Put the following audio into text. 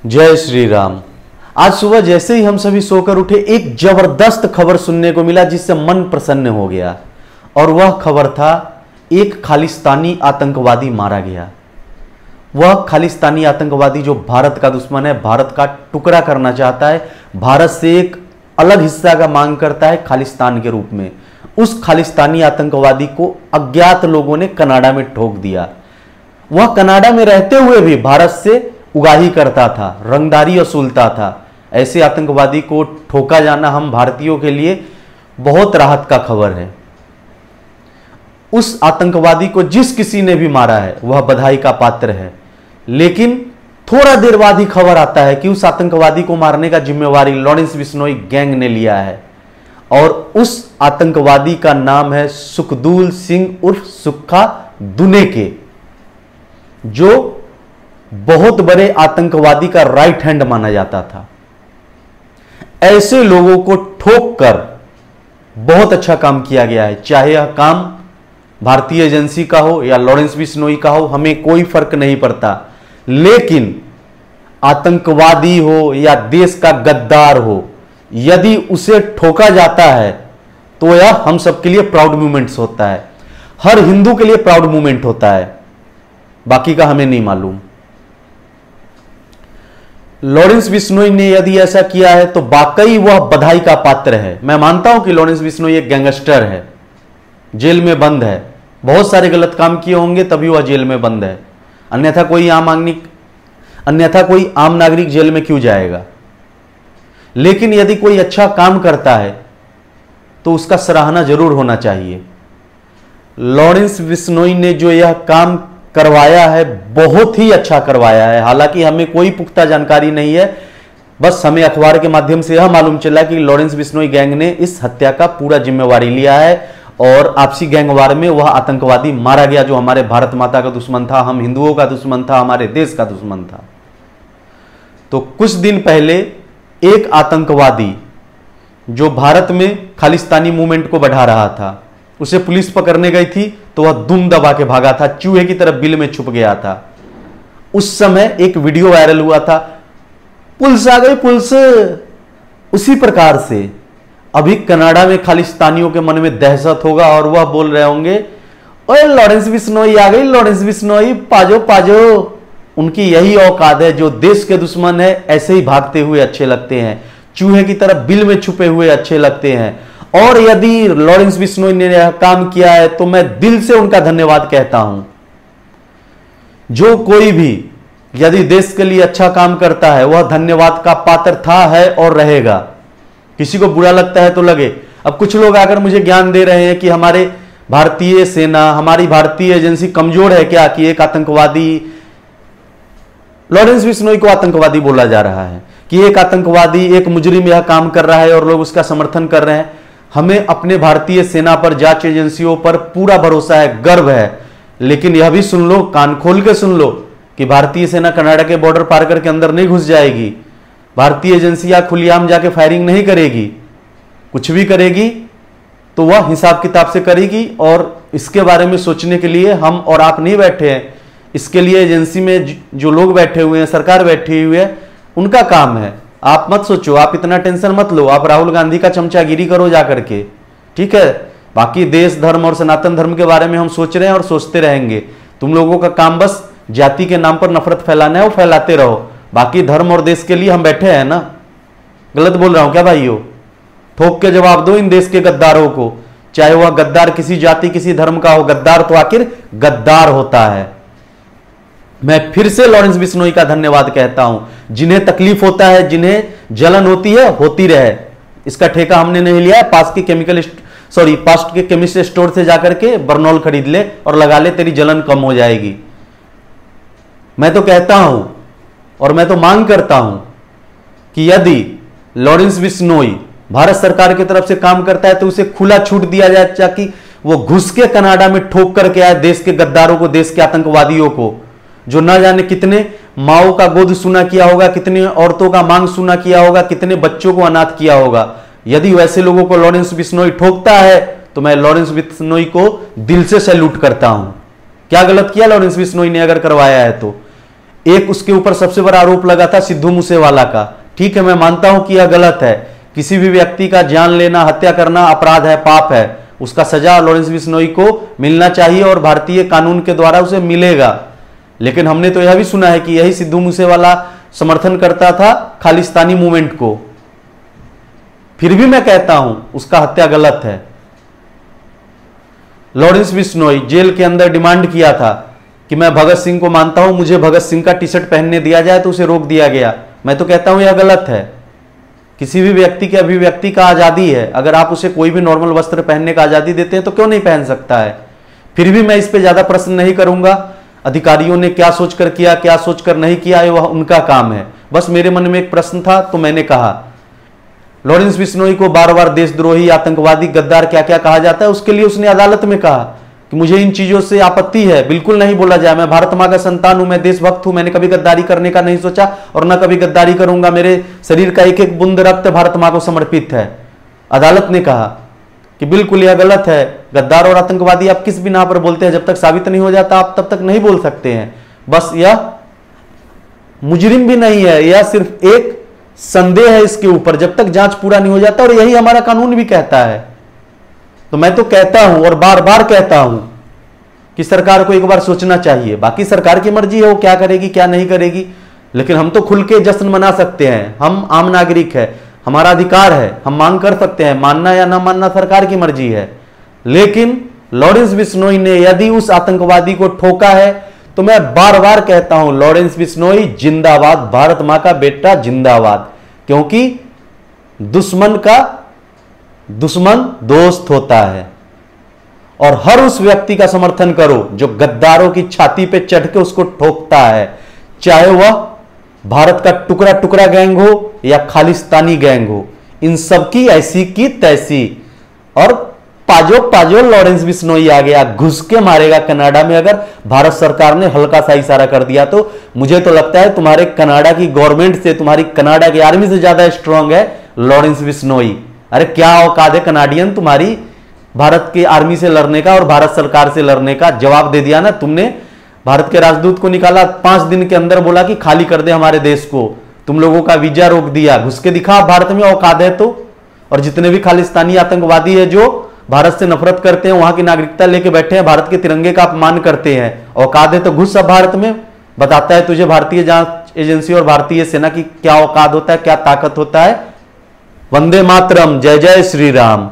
जय श्री राम। आज सुबह जैसे ही हम सभी सोकर उठे, एक जबरदस्त खबर सुनने को मिला जिससे मन प्रसन्न हो गया। और वह खबर था, एक खालिस्तानी आतंकवादी मारा गया। वह खालिस्तानी आतंकवादी जो भारत का दुश्मन है, भारत का टुकड़ा करना चाहता है, भारत से एक अलग हिस्सा का मांग करता है खालिस्तान के रूप में। उस खालिस्तानी आतंकवादी को अज्ञात लोगों ने कनाडा में ठोक दिया। वह कनाडा में रहते हुए भी भारत से उगाही करता था, रंगदारी वसूलता था। ऐसे आतंकवादी को ठोका जाना हम भारतीयों के लिए बहुत राहत का खबर है। उस आतंकवादी को जिस किसी ने भी मारा है वह बधाई का पात्र है। लेकिन थोड़ा देर बाद ही खबर आता है कि उस आतंकवादी को मारने का जिम्मेवारी लॉरेंस बिश्नोई गैंग ने लिया है। और उस आतंकवादी का नाम है सुखदूल सिंह उर्फ सुक्खा दुनेके, जो बहुत बड़े आतंकवादी का राइट हैंड माना जाता था। ऐसे लोगों को ठोक कर बहुत अच्छा काम किया गया है। चाहे यह काम भारतीय एजेंसी का हो या लॉरेंस बिश्नोई का हो, हमें कोई फर्क नहीं पड़ता। लेकिन आतंकवादी हो या देश का गद्दार हो, यदि उसे ठोका जाता है तो यह हम सबके लिए प्राउड मूवमेंट्स होता है। हर हिंदू के लिए प्राउड मूवमेंट होता है, बाकी का हमें नहीं मालूम। लॉरेंस बिश्नोई ने यदि ऐसा किया है तो वाकई वह बधाई का पात्र है। मैं मानता हूं कि लॉरेंस बिश्नोई एक गैंगस्टर है, जेल में बंद है, बहुत सारे गलत काम किए होंगे तभी वह जेल में बंद है। अन्यथा कोई आम नागरिक जेल में क्यों जाएगा। लेकिन यदि कोई अच्छा काम करता है तो उसका सराहना जरूर होना चाहिए। लॉरेंस बिश्नोई ने जो यह काम करवाया है बहुत ही अच्छा करवाया है। हालांकि हमें कोई पुख्ता जानकारी नहीं है, बस हमें अखबार के माध्यम से यह मालूम चला कि लॉरेंस बिश्नोई गैंग ने इस हत्या का पूरा जिम्मेवारी लिया है और आपसी गैंगवार में वह आतंकवादी मारा गया जो हमारे भारत माता का दुश्मन था, हम हिंदुओं का दुश्मन था, हमारे देश का दुश्मन था। तो कुछ दिन पहले एक आतंकवादी जो भारत में खालिस्तानी मूवमेंट को बढ़ा रहा था, उसे पुलिस पकड़ने गई थी तो वह दुम दबा के भागा था, चूहे की तरह बिल में छुप गया था। उस समय एक वीडियो वायरल हुआ था, पुलिस आ गई पुलिस। उसी प्रकार से अभी कनाडा में खालिस्तानियों के मन में दहशत होगा और वह बोल रहे होंगे, ओए लॉरेंस बिश्नोई आ गई, लॉरेंस बिश्नोई पाजो पाजो। उनकी यही औकात है, जो देश के दुश्मन है ऐसे ही भागते हुए अच्छे लगते हैं, चूहे की तरह बिल में छुपे हुए अच्छे लगते हैं। और यदि लॉरेंस बिश्नोई ने यह काम किया है तो मैं दिल से उनका धन्यवाद कहता हूं। जो कोई भी यदि देश के लिए अच्छा काम करता है वह धन्यवाद का पात्र था, है और रहेगा। किसी को बुरा लगता है तो लगे। अब कुछ लोग आकर मुझे ज्ञान दे रहे हैं कि हमारे भारतीय सेना, हमारी भारतीय एजेंसी कमजोर है क्या, कि एक आतंकवादी, लॉरेंस बिश्नोई को आतंकवादी बोला जा रहा है, कि एक आतंकवादी, एक मुजरिम यह काम कर रहा है और लोग उसका समर्थन कर रहे हैं। हमें अपने भारतीय सेना पर, जांच एजेंसियों पर पूरा भरोसा है, गर्व है। लेकिन यह भी सुन लो, कान खोल के सुन लो, कि भारतीय सेना कनाडा के बॉर्डर पार करके अंदर नहीं घुस जाएगी। भारतीय एजेंसियां खुलेआम जाके फायरिंग नहीं करेगी। कुछ भी करेगी तो वह हिसाब किताब से करेगी। और इसके बारे में सोचने के लिए हम और आप नहीं बैठे हैं। इसके लिए एजेंसी में जो लोग बैठे हुए हैं, सरकार बैठी हुई है, उनका काम है। आप मत सोचो, आप इतना टेंशन मत लो, आप राहुल गांधी का चमचागिरी करो जा करके, ठीक है। बाकी देश धर्म और सनातन धर्म के बारे में हम सोच रहे हैं और सोचते रहेंगे। तुम लोगों का काम बस जाति के नाम पर नफरत फैलाना है, वो फैलाते रहो। बाकी धर्म और देश के लिए हम बैठे हैं ना। गलत बोल रहा हूं क्या भाइयों? ठोक के जवाब दो इन देश के गद्दारों को, चाहे वह गद्दार किसी जाति किसी धर्म का हो। गद्दार तो आखिर गद्दार होता है। मैं फिर से लॉरेंस बिश्नोई का धन्यवाद कहता हूं। जिन्हें तकलीफ होता है, जिन्हें जलन होती है, होती रहे। इसका ठेका हमने नहीं लिया है। पास के केमिस्ट स्टोर से जाकर के बर्नॉल खरीद ले और लगा ले, तेरी जलन कम हो जाएगी। मैं तो कहता हूं और मैं तो मांग करता हूं कि यदि लॉरेंस बिश्नोई भारत सरकार की तरफ से काम करता है तो उसे खुला छूट दिया जाए, ताकि वो घुस के कनाडा में ठोक करके आए देश के गद्दारों को, देश के आतंकवादियों को, जो ना जाने कितने माओ का गोद सुना किया होगा, कितने औरतों का मांग सुना किया होगा, कितने बच्चों को अनाथ किया होगा। यदि वैसे लोगों को लॉरेंस बिश्नोई ठोकता है तो मैं लॉरेंस बिश्नोई को दिल से सैल्यूट करता हूं। क्या गलत किया लॉरेंस बिश्नोई ने अगर करवाया है तो? एक उसके ऊपर सबसे बड़ा आरोप लगा था सिद्धू मूसेवाला का। ठीक है, मैं मानता हूं कि यह गलत है, किसी भी व्यक्ति का जान लेना, हत्या करना अपराध है, पाप है, उसका सजा लॉरेंस बिश्नोई को मिलना चाहिए और भारतीय कानून के द्वारा उसे मिलेगा। लेकिन हमने तो यह भी सुना है कि यही सिद्धू मूसेवाला समर्थन करता था खालिस्तानी मूवमेंट को। फिर भी मैं कहता हूं उसका हत्या गलत है। लॉरेंस बिश्नोई जेल के अंदर डिमांड किया था कि मैं भगत सिंह को मानता हूं, मुझे भगत सिंह का टी शर्ट पहनने दिया जाए, तो उसे रोक दिया गया। मैं तो कहता हूं यह गलत है। किसी भी व्यक्ति की अभिव्यक्ति का आजादी है, अगर आप उसे कोई भी नॉर्मल वस्त्र पहनने का आजादी देते हैं तो क्यों नहीं पहन सकता है। फिर भी मैं इस पे ज्यादा प्रश्न नहीं करूंगा। अधिकारियों ने क्या सोचकर किया, क्या सोचकर नहीं किया, वह उनका काम है। बस मेरे मन में एक प्रश्न था तो मैंने कहा। लॉरेंस बिश्नोई को बार बार देशद्रोही, आतंकवादी, गद्दार क्या क्या कहा जाता है, उसके लिए उसने अदालत में कहा कि मुझे इन चीजों से आपत्ति है, बिल्कुल नहीं बोला जाए। मैं भारत मां का संतान हूं, मैं देशभक्त हूं, मैंने कभी गद्दारी करने का नहीं सोचा और ना कभी गद्दारी करूंगा। मेरे शरीर का एक एक बूंद रक्त भारत मां को समर्पित है। अदालत ने कहा कि बिल्कुल यह गलत है, गद्दार और आतंकवादी आप किस बिना पर बोलते हैं, जब तक साबित नहीं हो जाता आप तब तक नहीं बोल सकते हैं। बस यह मुजरिम भी नहीं है, यह सिर्फ एक संदेह है इसके ऊपर, जब तक जांच पूरा नहीं हो जाता, और यही हमारा कानून भी कहता है। तो मैं तो कहता हूं और बार बार कहता हूं कि सरकार को एक बार सोचना चाहिए। बाकी सरकार की मर्जी है वो क्या करेगी क्या नहीं करेगी, लेकिन हम तो खुल के जश्न मना सकते हैं। हम आम नागरिक है, हमारा अधिकार है, हम मांग कर सकते हैं। मानना या ना मानना सरकार की मर्जी है। लेकिन लॉरेंस बिश्नोई ने यदि उस आतंकवादी को ठोका है तो मैं बार बार कहता हूं लॉरेंस बिश्नोई जिंदाबाद, भारत मां का बेटा जिंदाबाद। क्योंकि दुश्मन का दुश्मन दोस्त होता है। और हर उस व्यक्ति का समर्थन करो जो गद्दारों की छाती पे चढ़ के उसको ठोकता है, चाहे वह भारत का टुकड़ा टुकड़ा गैंग हो या खालिस्तानी गैंग हो। इन सबकी ऐसी की तैसी। और पाजो पाजो लॉरेंस बिश्नोई आ गया, घुस के मारेगा कनाडा में। अगर भारत सरकार ने हल्का सा इशारा कर दिया तो मुझे तो लगता है तुम्हारे कनाडा की गवर्नमेंट से, तुम्हारी कनाडा की आर्मी से ज्यादा स्ट्रांग है लॉरेंस बिश्नोई। अरे क्या औकात है कनाडियन तुम्हारी भारत की आर्मी से लड़ने का और भारत सरकार से लड़ने का। जवाब दे दिया ना तुमने। भारत के राजदूत को निकाला, 5 दिन के अंदर बोला कि खाली कर दे हमारे देश को। तुम लोगों का वीजा रोक दिया। घुस के दिखा भारत में औकात है तो। और जितने भी खालिस्तानी आतंकवादी है जो भारत से नफरत करते हैं, वहां की नागरिकता लेके बैठे हैं, भारत के तिरंगे का अपमान करते हैं, औकात है तो घुस अब भारत में। बताता है तुझे भारतीय जांच एजेंसी और भारतीय सेना की क्या औकात होता है, क्या ताकत होता है। वंदे मातरम, जय जय श्री राम।